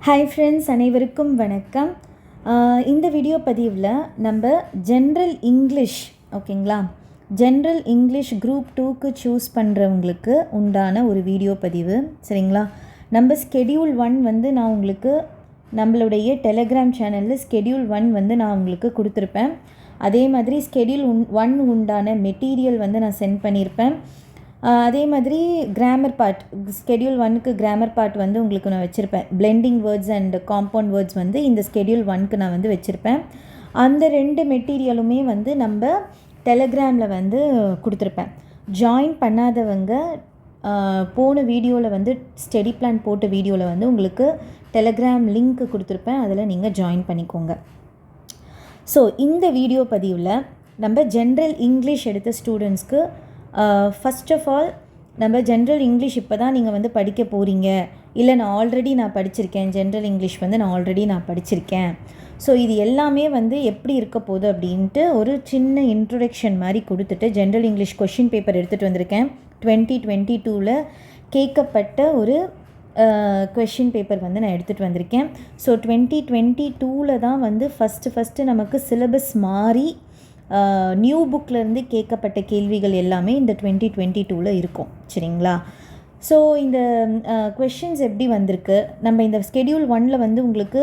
Hi friends, அனைவருக்கும் வணக்கம். இந்த வீடியோ பதிவில் நம்ம ஜென்ரல் இங்கிலீஷ் ஓகேங்களா, ஜென்ரல் இங்கிலீஷ் குரூப் 2க்கு சூஸ் பண்ணுறவங்களுக்கு உண்டான ஒரு வீடியோ பதிவு சரிங்களா. நம்ம ஸ்கெடியூல் 1 வந்து நான் உங்களுக்கு நம்மளுடைய டெலகிராம் சேனலில் ஸ்கெடியூல் 1 வந்து நான் உங்களுக்கு கொடுத்துருப்பேன். அதே மாதிரி ஸ்கெடியூல் 1 உண்டான மெட்டீரியல் வந்து நான் சென்ட் பண்ணியிருப்பேன். அதே மாதிரி கிராமர் பார்ட் ஸ்கெடியூல் 1க்கு கிராமர் பார்ட் வந்து உங்களுக்கு நான் வச்சுருப்பேன். Blending words and compound words வந்து இந்த ஸ்கெடியூல் 1க்கு நான் வந்து வச்சுருப்பேன். அந்த 2 மெட்டீரியலுமே வந்து நம்ம டெலகிராமில் வந்து கொடுத்துருப்பேன். ஜாயின் பண்ணாதவங்க போன வீடியோவில் வந்து ஸ்டடி பிளான் போட்ட வீடியோவில் வந்து உங்களுக்கு டெலகிராம் லிங்க் கொடுத்துருப்பேன். அதில் நீங்கள் ஜாயின் பண்ணிக்கோங்க. ஸோ இந்த வீடியோ பதிவில் நம்ம ஜென்ரல் இங்கிலீஷ் எடுத்த ஸ்டூடெண்ட்ஸ்க்கு ஃபஸ்ட் ஆஃப் ஆல் நம்ம ஜென்ரல் இங்கிலீஷ் இப்போ தான் நீங்கள் வந்து படிக்க போகிறீங்க, இல்லை நான் படிச்சிருக்கேன், ஜென்ரல் இங்கிலீஷ் வந்து நான் படிச்சிருக்கேன். ஸோ இது எல்லாமே வந்து எப்படி இருக்க போகுது அப்படின்ட்டு ஒரு சின்ன இன்ட்ரொடக்ஷன் மாதிரி கொடுத்துட்டு ஜென்ரல் இங்கிலீஷ் கொஷின் பேப்பர் எடுத்துகிட்டு வந்திருக்கேன். 2022 கேட்கப்பட்ட ஒரு கொஷின் பேப்பர் வந்து நான் எடுத்துகிட்டு வந்திருக்கேன். ஸோ 2022 தான் வந்து ஃபஸ்ட்டு நமக்கு சிலபஸ் மாறி நியூ புக்கிலேருந்து கேட்கப்பட்ட கேள்விகள் எல்லாமே இந்த 2022 இருக்கும் சரிங்களா. ஸோ இந்த கொஷின்ஸ் எப்படி வந்திருக்கு, நம்ம இந்த ஸ்கெடியூல் 1 வந்து உங்களுக்கு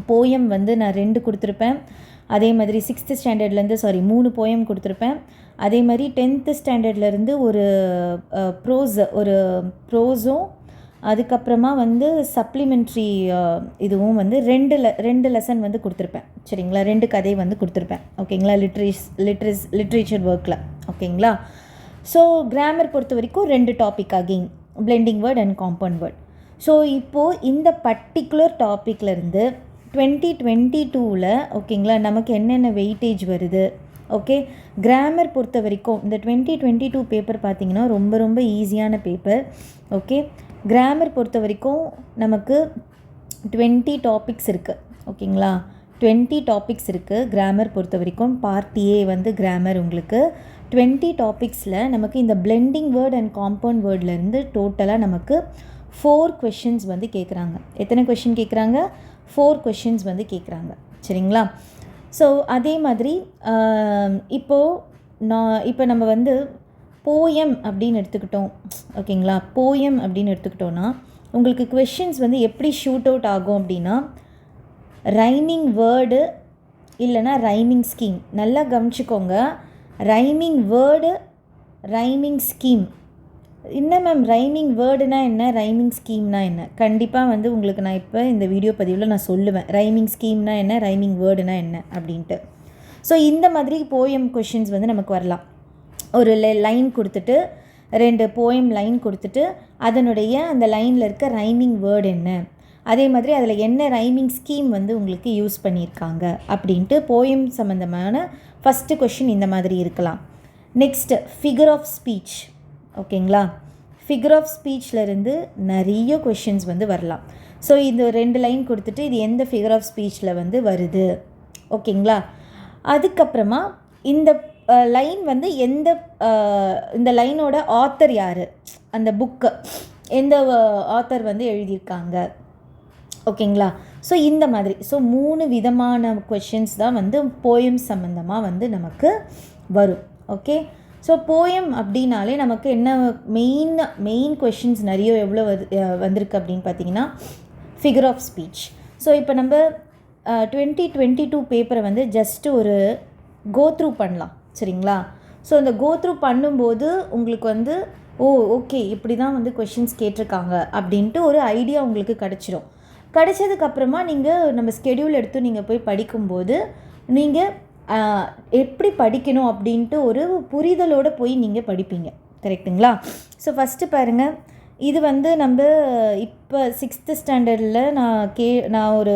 போயம் வந்து நான் 2 கொடுத்துருப்பேன். அதே மாதிரி 6th ஸ்டாண்டர்ட்லேருந்து 3 போயம் கொடுத்துருப்பேன். அதே மாதிரி 10th ஸ்டாண்டர்ட்லேருந்து ஒரு ப்ரோஸும் அதுக்கப்புறமா வந்து சப்ளிமெண்ட்ரி இதுவும் வந்து ரெண்டு லெசன் வந்து கொடுத்துருப்பேன் சரிங்களா. 2 கதை வந்து கொடுத்துருப்பேன் ஓகேங்களா, லிட்ரேச்சர் ஒர்க்கில் ஓகேங்களா. ஸோ கிராமர் பொறுத்த வரைக்கும் 2 topic again blending word and compound word. So இப்போது இந்த பர்டிகுலர் டாப்பிக்லேருந்து 2022 ஓகேங்களா நமக்கு என்னென்ன வெயிட்டேஜ் வருது. ஓகே, கிராமர் பொறுத்த வரைக்கும் இந்த 2022 பேப்பர் பார்த்திங்கன்னா ரொம்ப ஈஸியான பேப்பர். ஓகே, கிராமர் பொறுத்த வரைக்கும் நமக்கு 20 டாபிக்ஸ் இருக்குது ஓகேங்களா. 20 டாபிக்ஸ் இருக்குது கிராமர் பொறுத்த வரைக்கும். பார்ட் A வந்து கிராமர் உங்களுக்கு 20 டாபிக்ஸில் நமக்கு இந்த பிளெண்டிங் வேர்ட் அண்ட் காம்பவுண்ட் வேர்ட்லேருந்து டோட்டலாக நமக்கு 4 கொஷின்ஸ் வந்து கேட்குறாங்க. எத்தனை கொஷின் கேட்குறாங்க? 4 கொஷின்ஸ் வந்து கேட்குறாங்க சரிங்களா. ஸோ அதே மாதிரி இப்போ நம்ம வந்து போயம் அப்படின்னு எடுத்துக்கிட்டோம் ஓகேங்களா. போயம் அப்படின்னு எடுத்துக்கிட்டோன்னா உங்களுக்கு கொஷின்ஸ் வந்து எப்படி ஷூட் அவுட் ஆகும் அப்படின்னா, ரைமிங் வேர்டு இல்லைனா ரைமிங் ஸ்கீம். நல்லா கவனிச்சிக்கோங்க, ரைமிங் வேர்டு, ரைமிங் ஸ்கீம். என்ன மேம் ரைமிங் வேர்டுனா என்ன, ரைமிங் ஸ்கீம்னா என்ன? கண்டிப்பாக வந்து உங்களுக்கு நான் இப்போ இந்த வீடியோ பதிவில் நான் சொல்லுவேன் ரைமிங் ஸ்கீம்னா என்ன, ரைமிங் வேர்டுனா என்ன அப்படின்ட்டு. ஸோ இந்த மாதிரி போயம் கொஷின்ஸ் வந்து நமக்கு வரலாம். ஒரு லைன் கொடுத்துட்டு 2 போயம் லைன் கொடுத்துட்டு அதனுடைய அந்த லைனில் இருக்க ரைமிங் வேர்டு என்ன, அதே மாதிரி அதில் என்ன ரைமிங் ஸ்கீம் வந்து உங்களுக்கு யூஸ் பண்ணியிருக்காங்க அப்படின்ட்டு போயம் சம்மந்தமான ஃபஸ்ட்டு கொஷின் இந்த மாதிரி இருக்கலாம். நெக்ஸ்ட்டு ஃபிகர் ஆஃப் ஸ்பீச் ஓகேங்களா. ஃபிகர் ஆஃப் ஸ்பீச்லேருந்து நிறைய கொஷின்ஸ் வந்து வரலாம். ஸோ இந்த 2 லைன் கொடுத்துட்டு இது எந்த ஃபிகர் ஆஃப் ஸ்பீச்சில் வந்து வருது ஓகேங்களா. அதுக்கப்புறமா இந்த லைன் வந்து இந்த லைனோட ஆத்தர் யார், அந்த புக்கு எந்த ஆத்தர் வந்து எழுதியிருக்காங்க ஓகேங்களா. ஸோ இந்த மாதிரி 3 விதமான கொஷின்ஸ் தான் வந்து போயம் சம்மந்தமாக வந்து நமக்கு வரும். ஓகே, ஸோ போயம் அப்படின்னாலே நமக்கு என்ன மெயின் கொஷின்ஸ் நிறைய எவ்வளோ வந்திருக்கு அப்படின்னு பார்த்தீங்கன்னா ஃபிகர் ஆஃப் ஸ்பீச். ஸோ இப்போ நம்ம 2022 பேப்பரை வந்து ஜஸ்ட்டு ஒரு கோத்ரூ பண்ணலாம் சரிங்களா. ஸோ இந்த கோத்ரூ பண்ணும்போது உங்களுக்கு வந்து ஓகே இப்படி தான் வந்து கொஷின்ஸ் கேட்டிருக்காங்க அப்படின்ட்டு ஒரு ஐடியா உங்களுக்கு கிடச்சிரும். கிடைச்சதுக்கப்புறமா நீங்கள் நம்ம ஸ்கெடியூல் எடுத்து நீங்கள் போய் படிக்கும்போது நீங்கள் எப்படி படிக்கணும் அப்படின்ட்டு ஒரு புரிதலோடு போய் நீங்கள் படிப்பீங்க கரெக்டுங்களா. ஸோ ஃபஸ்ட்டு பாருங்கள், இது வந்து நம்ம இப்போ 6th ஸ்டாண்டர்டில் நான் ஒரு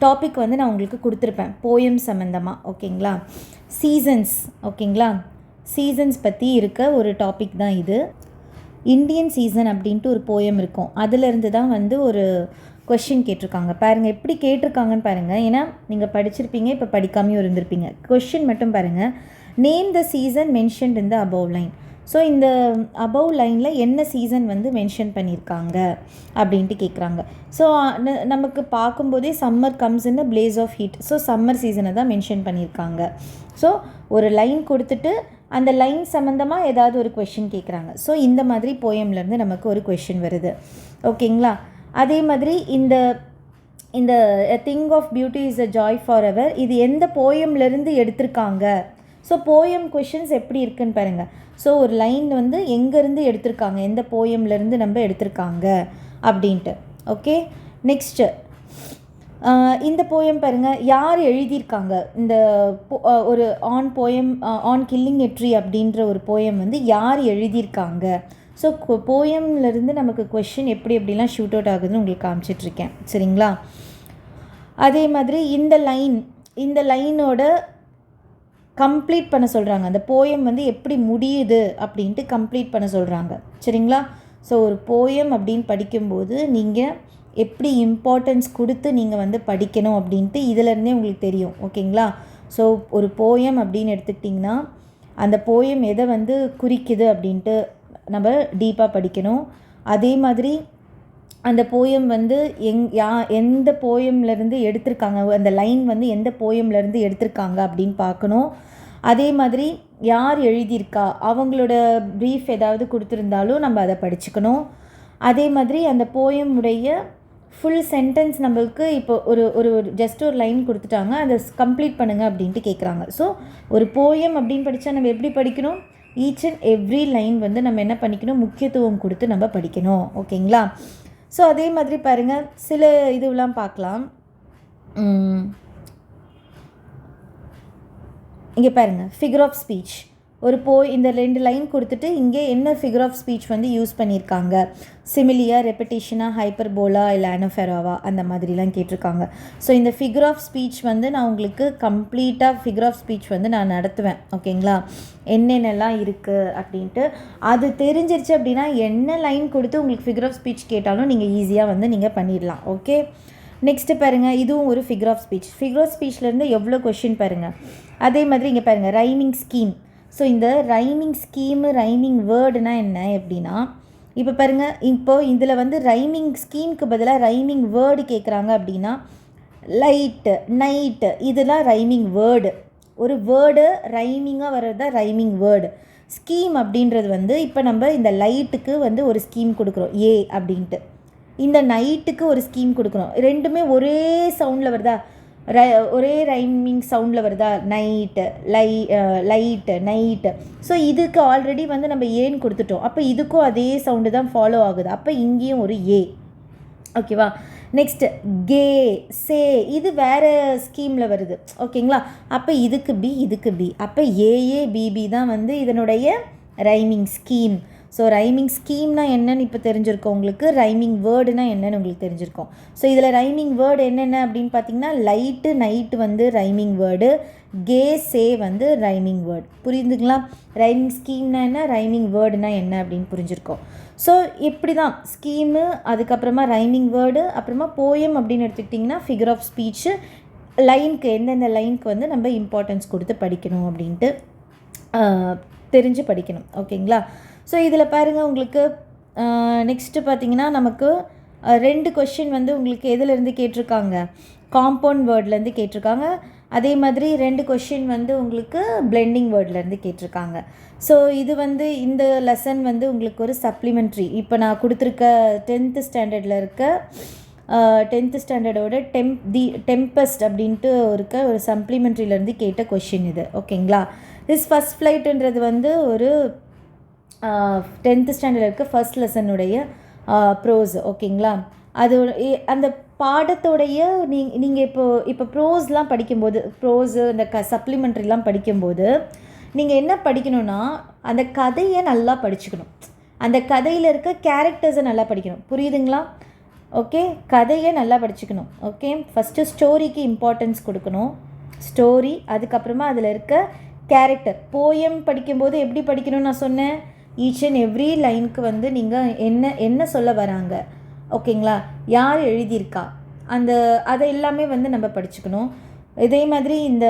டாபிக் வந்து நான் உங்களுக்கு கொடுத்துருப்பேன் போயம் சம்மந்தமாக ஓகேங்களா. சீசன்ஸ் ஓகேங்களா, சீசன்ஸ் பற்றி இருக்க ஒரு டாபிக் தான் இது. இந்தியன் சீசன் அப்படின்ட்டு ஒரு போயம் இருக்கும், அதிலிருந்து தான் வந்து ஒரு கொஷின் கேட்டிருக்காங்க. பாருங்கள் எப்படி கேட்டிருக்காங்கன்னு பாருங்கள். ஏன்னா நீங்கள் படிச்சிருப்பீங்க, இப்போ படிக்காமையும் இருந்திருப்பீங்க. கொஷின் மட்டும் பாருங்கள். Name the season mentioned in the above line. So இந்த அபவ் லைனில் என்ன சீசன் வந்து மென்ஷன் பண்ணியிருக்காங்க அப்படின்ட்டு கேட்குறாங்க. ஸோ நமக்கு பார்க்கும்போதே summer comes in place of heat. So summer சீசனை தான் மென்ஷன் பண்ணியிருக்காங்க. ஸோ ஒரு லைன் கொடுத்துட்டு அந்த லைன் சம்மந்தமாக ஏதாவது ஒரு கொஷின் கேட்குறாங்க. ஸோ இந்த மாதிரி போயம்லேருந்து நமக்கு ஒரு கொஷின் வருது. ஓகேங்களா? அதே மாதிரி இந்த இந்த thing of beauty is a joy for ever, இது எந்த போயம்லேருந்து எடுத்திருக்காங்க? ஸோ போயம் கொஷின்ஸ் எப்படி இருக்குன்னு பாருங்கள். ஸோ ஒரு லைன் வந்து எங்கேருந்து எடுத்திருக்காங்க, எந்த போயம்லேருந்து நம்ம எடுத்திருக்காங்க அப்படின்ட்டு. ஓகே, நெக்ஸ்ட்டு இந்த போயம் பாருங்கள், யார் எழுதியிருக்காங்க? இந்த ஒரு on poem, on killing a tree அப்படின்ற ஒரு போயம் வந்து யார் எழுதியிருக்காங்க? ஸோ போயம்லேருந்து நமக்கு கொஷின் எப்படிலாம் ஷூட் அவுட் ஆகுதுன்னு உங்களுக்கு காமிச்சிட்ருக்கேன். சரிங்களா? அதே மாதிரி இந்த லைனோட கம்ப்ளீட் பண்ண சொல்கிறாங்க. அந்த போயம் வந்து எப்படி முடியுது அப்படின்ட்டு கம்ப்ளீட் பண்ண சொல்கிறாங்க. சரிங்களா? ஸோ ஒரு போயம் அப்படின்னு படிக்கும்போது நீங்கள் எப்படி இம்பார்ட்டன்ஸ் கொடுத்து நீங்கள் வந்து படிக்கணும் அப்படின்ட்டு இதிலேருந்தே உங்களுக்கு தெரியும். ஓகேங்களா? ஸோ ஒரு போயம் அப்படின்னு எடுத்துக்கிட்டிங்கன்னா அந்த போயம் எதை வந்து குறிக்குது அப்படின்ட்டு நம்ம டீப்பாக படிக்கணும். அதே மாதிரி அந்த போயம் வந்து எந்த போயம்லேருந்து எடுத்திருக்காங்க, அந்த லைன் வந்து எந்த போயம்லேருந்து எடுத்திருக்காங்க அப்படின்னு பார்க்கணும். அதே மாதிரி யார் எழுதியிருக்கா, அவங்களோட ப்ரீஃப் ஏதாவது கொடுத்துருந்தாலும் நம்ம அதை படிச்சுக்கணும். அதே மாதிரி அந்த போயமுடைய ஃபுல் சென்டென்ஸ் நம்மளுக்கு இப்போ ஒரு ஜஸ்ட் ஒரு லைன் கொடுத்துட்டாங்க, அதை கம்ப்ளீட் பண்ணுங்கள் அப்படின்ட்டு கேட்குறாங்க. ஸோ ஒரு போயம் அப்படின்னு படித்தா நம்ம எப்படி படிக்கணும்? ஈச் அண்ட் எவ்ரி லைன் வந்து நம்ம என்ன பண்ணிக்கணும், முக்கியத்துவம் கொடுத்து நம்ம படிக்கணும். ஓகேங்களா? ஸோ அதே மாதிரி பாருங்கள், சில இதுவெல்லாம் பார்க்கலாம். இங்கே பாருங்கள், ஃபிகர் ஆஃப் ஸ்பீச். இந்த 2 லைன் கொடுத்துட்டு இங்கே என்ன ஃபிகர் ஆஃப் ஸ்பீச் வந்து யூஸ் பண்ணியிருக்காங்க, சிமிலியா, ரெப்படேஷனா, ஹைப்பர்போலா, இல்லை அனோஃபெராவா, அந்த மாதிரிலாம் கேட்டிருக்காங்க. ஸோ இந்த ஃபிகர் ஆஃப் ஸ்பீச் வந்து நான் உங்களுக்கு கம்ப்ளீட்டாக ஃபிகர் ஆஃப் ஸ்பீச் வந்து நான் நடத்துவேன். ஓகேங்களா? என்னென்னலாம் இருக்குது அப்படின்ட்டு அது தெரிஞ்சிருச்சு அப்படின்னா என்ன லைன் கொடுத்து உங்களுக்கு ஃபிகர் ஆஃப் ஸ்பீச் கேட்டாலும் நீங்கள் ஈஸியாக வந்து நீங்கள் பண்ணிடலாம். ஓகே, நெக்ஸ்ட்டு பாருங்கள், இதுவும் ஒரு figure of speech. Figure of ஸ்பீச்லேருந்து எவ்வளோ கொஷின் பாருங்கள். அதே மாதிரி இங்கே பாருங்கள், ரைமிங் ஸ்கீம். ஸோ இந்த ரைமிங் ஸ்கீமு, ரைமிங் வேர்டுனா என்ன அப்படின்னா, இப்போ பாருங்கள், இப்போது இதில் வந்து ரைமிங் ஸ்கீமுக்கு பதிலாக ரைமிங் வேர்டு கேட்குறாங்க அப்படின்னா, லைட்டு, நைட்டு, இதெல்லாம் ரைமிங் வேர்டு. ஒரு வேர்டு ரைமிங்காக வர்றது தான் ரைமிங் வேர்டு. ஸ்கீம் அப்படின்றது வந்து இப்போ நம்ம இந்த லைட்டுக்கு வந்து ஒரு ஸ்கீம் கொடுக்குறோம், ஏ அப்படின்ட்டு. இந்த நைட்டுக்கு ஒரு ஸ்கீம் கொடுக்குறோம். ரெண்டுமே ஒரே சவுண்டில் வருதா, ஒரே ரைமிங் சவுண்டில் வருதா, நைட்டு, லைட்டு, நைட்டு. ஸோ இதுக்கு ஆல்ரெடி வந்து நம்ம ஏன்னு கொடுத்துட்டோம். அப்போ இதுக்கும் அதே சவுண்டு தான் ஃபாலோ ஆகுது. அப்போ இங்கேயும் ஒரு ஏ. ஓகேவா? நெக்ஸ்ட்டு கே, சே, இது வேறு ஸ்கீமில் வருது. ஓகேங்களா? அப்போ இதுக்கு பி, இதுக்கு பி. அப்போ ஏஏ பிபி தான் வந்து இதனுடைய ரைமிங் ஸ்கீம். ஸோ ரைமிங் ஸ்கீம்னா என்னன்னு இப்போ தெரிஞ்சிருக்கோம் உங்களுக்கு. ரைமிங் வேர்டுனா என்னன்னு உங்களுக்கு தெரிஞ்சிருக்கோம். ஸோ இதில் ரைமிங் வேர்டு என்னென்ன அப்படின்னு பார்த்தீங்கன்னா, லைட்டு, நைட்டு வந்து ரைமிங் வேர்டு, கே, சே வந்து ரைமிங் வேர்டு. புரியுதுங்களா? ரைமிங் ஸ்கீம்னா என்ன, ரைமிங் வேர்டுனா என்ன அப்படின்னு புரிஞ்சிருக்கோம். ஸோ இப்படி தான் ஸ்கீமு, அதுக்கப்புறமா ரைமிங் வேர்டு, அப்புறமா போயம் அப்படின்னு எடுத்துக்கிட்டிங்கன்னா ஃபிகர் ஆஃப் ஸ்பீச்சு, லைனுக்கு எந்தெந்த லைனுக்கு வந்து நம்ம இம்பார்ட்டன்ஸ் கொடுத்து படிக்கணும் அப்படின்ட்டு தெரிஞ்சு படிக்கணும். ஓகேங்களா? ஸோ இதில் பாருங்கள், உங்களுக்கு நெக்ஸ்ட்டு பார்த்திங்கன்னா நமக்கு 2 கொஷின் வந்து உங்களுக்கு எதுலேருந்து கேட்டிருக்காங்க, காம்பவுண்ட் வேர்ட்லேருந்து கேட்டிருக்காங்க. அதே மாதிரி 2 கொஷின் வந்து உங்களுக்கு பிளெண்டிங் வேர்ட்லேருந்து கேட்டிருக்காங்க. ஸோ இது வந்து இந்த லெசன் வந்து உங்களுக்கு ஒரு சப்ளிமெண்ட்ரி. இப்போ நான் கொடுத்துருக்க 10th ஸ்டாண்டர்டில் இருக்க 10th ஸ்டாண்டர்டோட டெம்பஸ்ட் அப்படின்ட்டு இருக்க ஒரு சப்ளிமெண்ட்ரியிலேருந்து கேட்ட கொஷின் இது. ஓகேங்களா? திஸ் ஃபஸ்ட் ஃப்ளைட்டுன்றது வந்து ஒரு 10th ஸ்டாண்டர்டில் இருக்க ஃபர்ஸ்ட் லெசனுடைய ப்ரோஸ். ஓகேங்களா? அது அந்த பாடத்தோடைய நீங்கள் இப்போ ப்ரோஸ்லாம் படிக்கும்போது, ப்ரோஸு இந்த சப்ளிமெண்ட்ரிலாம் படிக்கும்போது நீங்கள் என்ன படிக்கணும்னா, அந்த கதையை நல்லா படிச்சுக்கணும். அந்த கதையில் இருக்க கேரக்டர்ஸை நல்லா படிக்கணும். புரியுதுங்களா? ஓகே, கதையை நல்லா படிச்சுக்கணும். ஓகே, ஃபஸ்ட்டு ஸ்டோரிக்கு இம்பார்ட்டன்ஸ் கொடுக்கணும். ஸ்டோரி, அதுக்கப்புறமா அதில் இருக்க கேரக்டர். போயம் படிக்கும்போது எப்படி படிக்கணும்னு நான் சொன்னேன், ஈச் அண்ட் எவ்ரி லைனுக்கு வந்து நீங்கள் என்ன சொல்ல வராங்க, ஓகேங்களா, யார் எழுதியிருக்கா, அதை எல்லாமே வந்து நம்ம படிச்சுக்கணும். இதே மாதிரி இந்த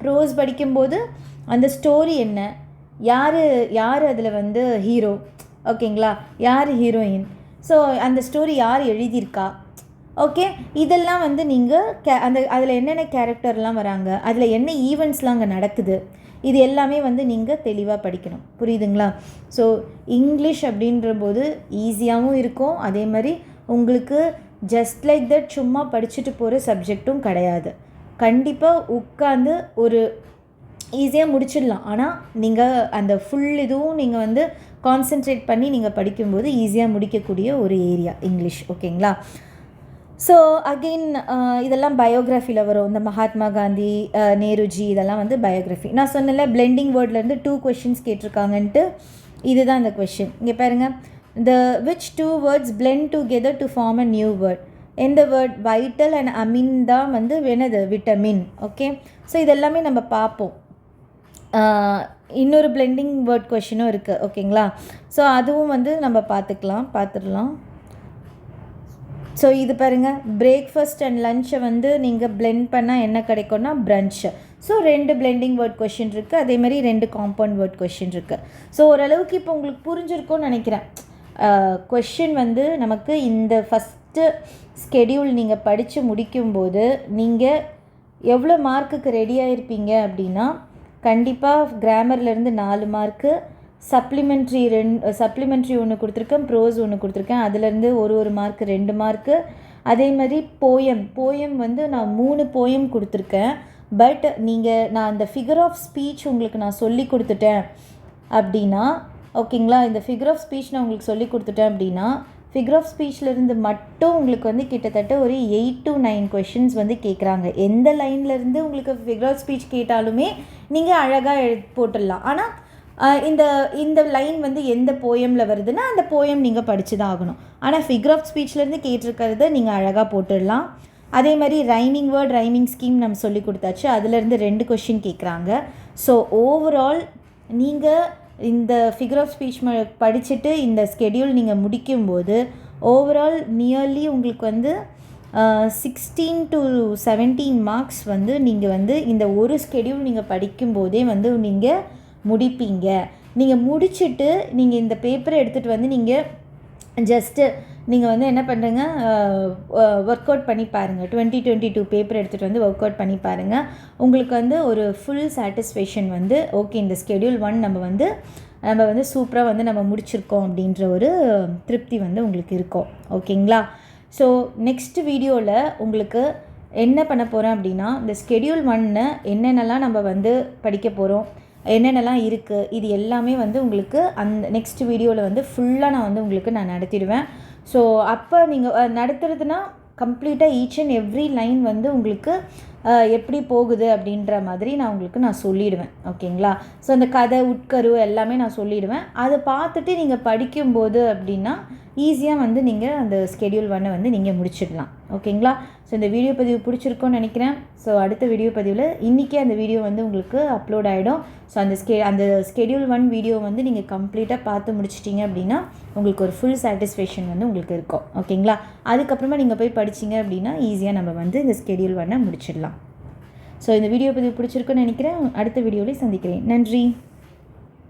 ப்ரோஸ் படிக்கும்போது அந்த ஸ்டோரி என்ன, யார் அதில் வந்து ஹீரோ, ஓகேங்களா, யார் ஹீரோயின், ஸோ அந்த ஸ்டோரி யார் எழுதியிருக்கா, ஓகே, இதெல்லாம் வந்து நீங்கள் அதில் என்னென்ன கேரக்டர்லாம் வராங்க, அதில் என்ன ஈவெண்ட்ஸ்லாம் அங்கே நடக்குது, இது எல்லாமே வந்து நீங்கள் தெளிவாக படிக்கணும். புரியுதுங்களா? ஸோ இங்கிலீஷ் அப்படின்ற போது ஈஸியாகவும் இருக்கும், அதே மாதிரி உங்களுக்கு ஜஸ்ட் லைக் தட் சும்மா படிச்சுட்டு போகிற சப்ஜெக்டும் கிடையாது. கண்டிப்பாக உட்காந்து ஒரு ஈஸியாக முடிச்சிடலாம். ஆனால் நீங்கள் அந்த ஃபுல் இதுவும் நீங்கள் வந்து கான்சென்ட்ரேட் பண்ணி நீங்கள் படிக்கும்போது ஈஸியாக முடிக்கக்கூடிய ஒரு ஏரியா இங்கிலீஷ். ஓகேங்களா? ஸோ அகெயின் இதெல்லாம் பயோகிராஃபியில் வரும். இந்த மகாத்மா காந்தி, நேருஜி, இதெல்லாம் வந்து பயோகிராஃபி. நான் சொன்னல பிளெண்டிங் வேர்ட்லேருந்து 2 கொஷின்ஸ் கேட்டிருக்காங்கன்ட்டு. இதுதான் இந்த கொஷின். இங்கே பாருங்கள், which 2 words blend together to form a new word. எந்த வேர்ட்? வைட்டல் அண்ட் அமின் தான் வந்து என்னது? விட்டமின். ஓகே, ஸோ இதெல்லாமே நம்ம பார்ப்போம். இன்னொரு பிளெண்டிங் வேர்ட் கொஷினும் இருக்குது. ஓகேங்களா? ஸோ அதுவும் வந்து நம்ம பார்த்துடலாம். ஸோ இது பாருங்கள், பிரேக்ஃபாஸ்ட் அண்ட் லன்ச்சை வந்து நீங்கள் பிளெண்ட் பண்ணால் என்ன கிடைக்கும்னா brunch. So 2 blending word question இருக்குது, அதேமாதிரி 2 காம்பவுண்ட் வேர்ட் கொஷின் இருக்குது. ஸோ ஓரளவுக்கு இப்போ உங்களுக்கு புரிஞ்சிருக்கும்னு நினைக்கிறேன். கொஷின் வந்து நமக்கு இந்த ஃபஸ்ட்டு ஸ்கெடியூல் நீங்கள் படித்து முடிக்கும்போது நீங்கள் எவ்வளோ மார்க்குக்கு ரெடி ஆகிருப்பீங்க அப்படின்னா, கண்டிப்பாக கிராமர்லேருந்து 4 மார்க்கு, சப்ளிமெண்ட்ரி ஒன்று கொடுத்துருக்கேன், ப்ரோஸ் ஒன்று கொடுத்துருக்கேன், அதுலேருந்து ஒரு மார்க்கு 2 மார்க்கு. அதே மாதிரி போயம் வந்து நான் 3 போயம் கொடுத்துருக்கேன். பட் நான் அந்த ஃபிகர் ஆஃப் ஸ்பீச் உங்களுக்கு நான் சொல்லி கொடுத்துட்டேன் அப்படின்னா, ஓகேங்களா, இந்த ஃபிகர் ஆஃப் ஸ்பீச் நான் உங்களுக்கு சொல்லி கொடுத்துட்டேன் அப்படின்னா, ஃபிகர் ஆஃப் ஸ்பீச்லேருந்து மட்டும் உங்களுக்கு வந்து கிட்டத்தட்ட ஒரு 8 to 9 கொஷின்ஸ் வந்து கேட்குறாங்க. எந்த லைன்லேருந்து உங்களுக்கு ஃபிகர் ஆஃப் ஸ்பீச் கேட்டாலுமே நீங்கள் அழகாக போட்டுடலாம். ஆனால் இந்த லைன் வந்து எந்த போயமில் வருதுன்னா அந்த போயம் நீங்கள் படித்து தான் ஆகணும். ஆனால் ஃபிகர் ஆஃப் ஸ்பீச்லேருந்து கேட்டிருக்கிறத நீங்கள் அழகாக போட்டுடலாம். அதே மாதிரி ரைமிங் வேர்ட், ரைமிங் ஸ்கீம் நம்ம சொல்லி கொடுத்தாச்சு, அதுலேருந்து 2 கொஷின் கேட்குறாங்க. ஸோ ஓவரால் நீங்கள் இந்த ஃபிகர் ஆஃப் ஸ்பீச் படிச்சுட்டு இந்த ஸ்கெடியூல் நீங்கள் முடிக்கும்போது ஓவரால் நியர்லி உங்களுக்கு வந்து 16 to 17 மார்க்ஸ் வந்து நீங்கள் வந்து இந்த ஒரு ஸ்கெடியூல் நீங்கள் படிக்கும்போதே வந்து நீங்கள் முடிப்பீங்க. நீங்கள் முடிச்சுட்டு நீங்கள் இந்த பேப்பரை எடுத்துகிட்டு வந்து நீங்கள் ஜஸ்ட்டு நீங்கள் வந்து என்ன பண்ணுறீங்க, ஒர்க் அவுட் பண்ணி பாருங்கள். 2022 பேப்பர் எடுத்துகிட்டு வந்து ஒர்க் அவுட் பண்ணி பாருங்கள். உங்களுக்கு வந்து ஒரு ஃபுல் சாட்டிஸ்ஃபேக்ஷன் வந்து ஓகே, இந்த ஸ்கெடியூல் 1 நம்ம வந்து சூப்பராக வந்து நம்ம முடிச்சிருக்கோம் அப்படின்ற ஒரு திருப்தி வந்து உங்களுக்கு இருக்கும். ஓகேங்களா? ஸோ நெக்ஸ்ட் வீடியோவில் உங்களுக்கு என்ன பண்ண போகிறேன் அப்படின்னா, இந்த ஸ்கெடியூல் 1 என்னென்னலாம் நம்ம வந்து படிக்க போகிறோம், என்னென்னலாம் இருக்குது, இது எல்லாமே வந்து உங்களுக்கு அந்த நெக்ஸ்ட் வீடியோவில் வந்து ஃபுல்லாக நான் வந்து உங்களுக்கு நடத்திடுவேன். ஸோ அப்போ நீங்கள் நடத்துறதுனா கம்ப்ளீட்டாக ஈச் அண்ட் எவ்ரி லைன் வந்து உங்களுக்கு எப்படி போகுது அப்படின்ற மாதிரி நான் சொல்லிவிடுவேன். ஓகேங்களா? ஸோ அந்த கதை உட்கரு எல்லாமே நான் சொல்லிவிடுவேன். அதை பார்த்துட்டு நீங்கள் படிக்கும்போது அப்படின்னா ஈஸியாக வந்து நீங்கள் அந்த ஸ்கெடியூல் 1 வந்து நீங்கள் முடிச்சிடலாம். ஓகேங்களா? ஸோ இந்த வீடியோ பதிவு பிடிச்சிருக்கோன்னு நினைக்கிறேன். ஸோ அடுத்த வீடியோ பதிவில் இன்றைக்கே அந்த வீடியோ வந்து உங்களுக்கு அப்லோட் ஆகிடும். ஸோ அந்த ஸ்கெடியூல் 1 வீடியோ வந்து நீங்கள் கம்ப்ளீட்டாக பார்த்து முடிச்சிட்டிங்க அப்படின்னா உங்களுக்கு ஒரு ஃபுல் சாட்டிஸ்ஃபேக்ஷன் வந்து உங்களுக்கு இருக்கும். ஓகேங்களா? அதுக்கப்புறமா நீங்கள் போய் படிச்சிங்க அப்படின்னா ஈஸியாக நம்ம வந்து இந்த ஸ்கெடியூல் 1 முடிச்சிடலாம். ஸோ இந்த வீடியோ பதிவு பிடிச்சிருக்குன்னு நினைக்கிறேன். அடுத்த வீடியோவில் சந்திக்கிறேன். நன்றி.